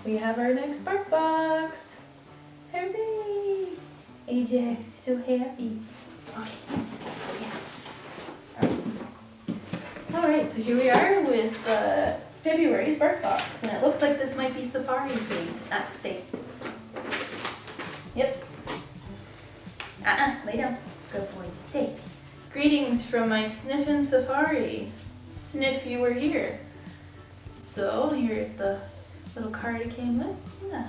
we have our next BarkBox. Hooray! Ajax is so happy. Okay, yeah. Alright, so here we are with February's BarkBox, and it looks like this might be safari themed. Stay. Yep. Lay down. Good boy, stay. Greetings from my sniffin' safari. Sniff you were here. So here's the little card it came with. Yeah.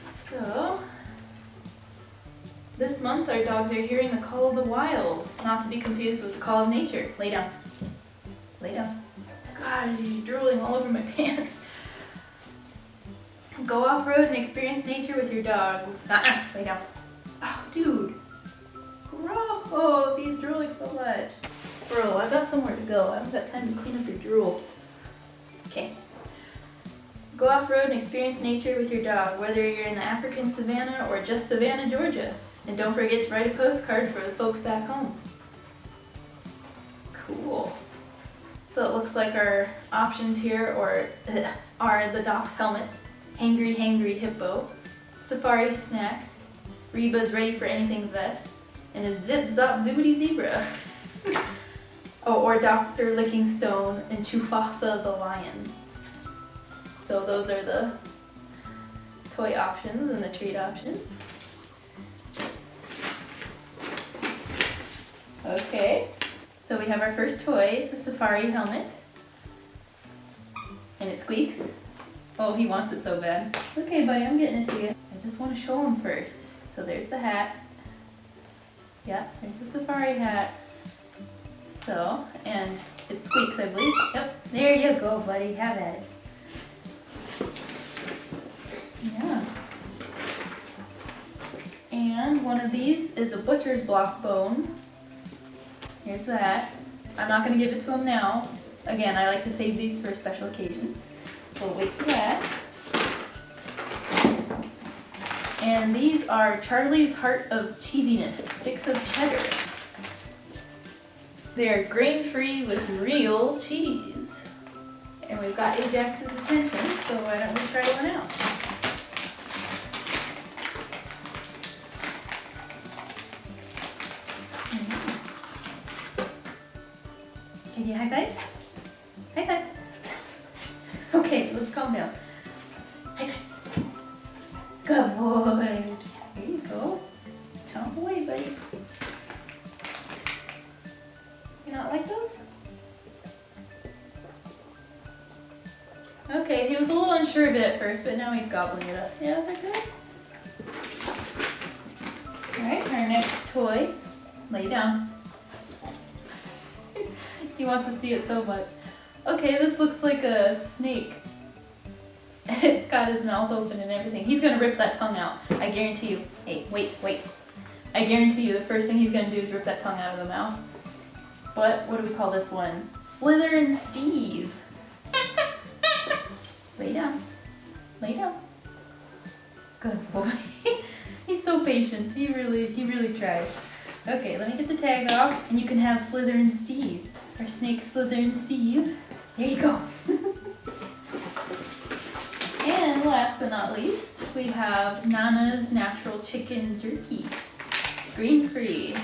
So this month our dogs are hearing the call of the wild, not to be confused with the call of nature. Lay down. Lay down. God, he's drooling all over my pants. Go off-road and experience nature with your dog. Lay down. Oh, dude. Gross. He's drooling so much. Bro, I've got somewhere to go. I haven't got time to clean up your drool. Okay. Go off-road and experience nature with your dog, whether you're in the African savannah or just Savannah, Georgia. And don't forget to write a postcard for the folks back home. Cool. So it looks like our options here are the Doc's helmet, Hangry Hangry Hippo, Safari Snacks, Reba's Ready for Anything vest, and a Zip Zop Zoobity Zebra. Oh, or Dr. Licking Stone and Chufasa the Lion. So those are the toy options and the treat options. Okay, so we have our first toy. It's a safari helmet. And it squeaks. Oh, he wants it so bad. Okay, buddy, I'm getting it to you. I just want to show him first. So there's the hat. Yep, there's the safari hat. So, and it squeaks, I believe. Yep, there you go, buddy. Have at it. Yeah. And one of these is a butcher's block bone. Here's that. I'm not going to give it to him now. Again, I like to save these for a special occasion. So we'll wait for that. And these are Charlie's Heart of Cheesiness, sticks of cheddar. They're grain-free with real cheese. And we've got Ajax's attention, so why don't we try one out? Can you high five? High five. Okay, let's calm down. High five. Good boy. There you go. Chomp away, buddy. You not like those? Okay, he was a little unsure of it at first, but now he's gobbling it up. Yeah, is that good? Alright, our next toy. Lay down. He wants to see it so much. Okay, this looks like a snake. It's got his mouth open and everything. He's gonna rip that tongue out. I guarantee you. Hey, wait. I guarantee you the first thing he's gonna do is rip that tongue out of the mouth. What do we call this one? Slither and Steve. Lay down. Lay down. Good boy. He's so patient. He really tries. Okay, let me get the tag off and you can have Slither and Steve. Our snake Slither and Steve. There you go. And last but not least, we have Nana's Natural Chicken Jerky. Grain-free.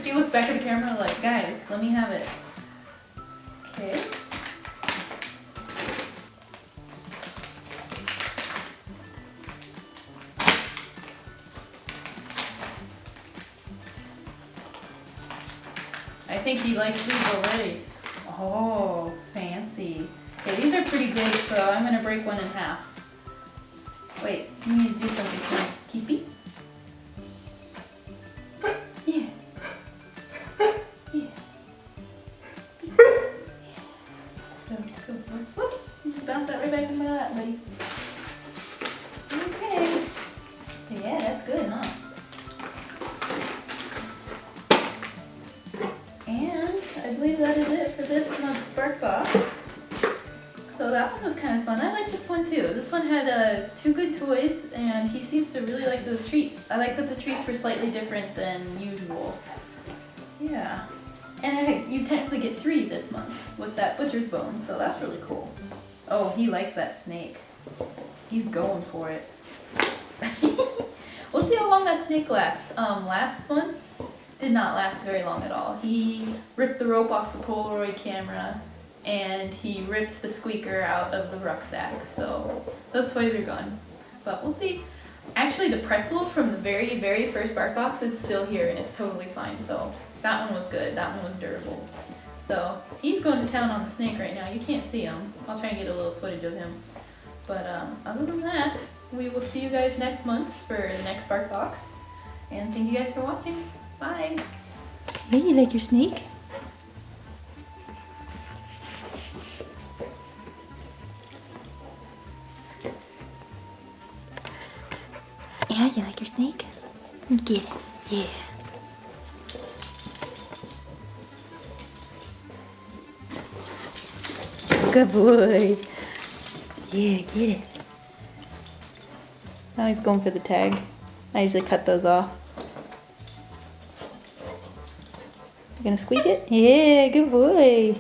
He looks back at the camera like, guys, let me have it. Okay. I think he likes these already. Oh, fancy. Okay, these are pretty big, so I'm going to break one in half. Wait, you need to do something to him. Keepy? Yeah. Yeah. Go. Whoops! You just bounced that right back in my lap, buddy. Okay. Yeah, that's good, huh? And I believe that is it for this month's BarkBox. So So that one was kind of fun. I like this one too. This one had 2 good toys, and he seems to really like those treats. I like that the treats were slightly different than usual. Yeah. And you technically get 3 this month with that butcher's bone, so that's really cool. Oh, he likes that snake. He's going for it. We'll see how long that snake lasts. Last month's did not last very long at all. He ripped the rope off the Polaroid camera, and he ripped the squeaker out of the rucksack. So those toys are gone. But we'll see. Actually, the pretzel from the very, very first BarkBox is still here, and it's totally fine. So that one was good. That one was durable. So he's going to town on the snake right now. You can't see him. I'll try and get a little footage of him. But other than that, we will see you guys next month for the next BarkBox. And thank you guys for watching. Bye. Hey, you like your snake? Yeah, you like your snake? Get it. Yeah. Good boy. Yeah, get it. Now he's going for the tag. I usually cut those off. You gonna squeak it? Yeah, good boy.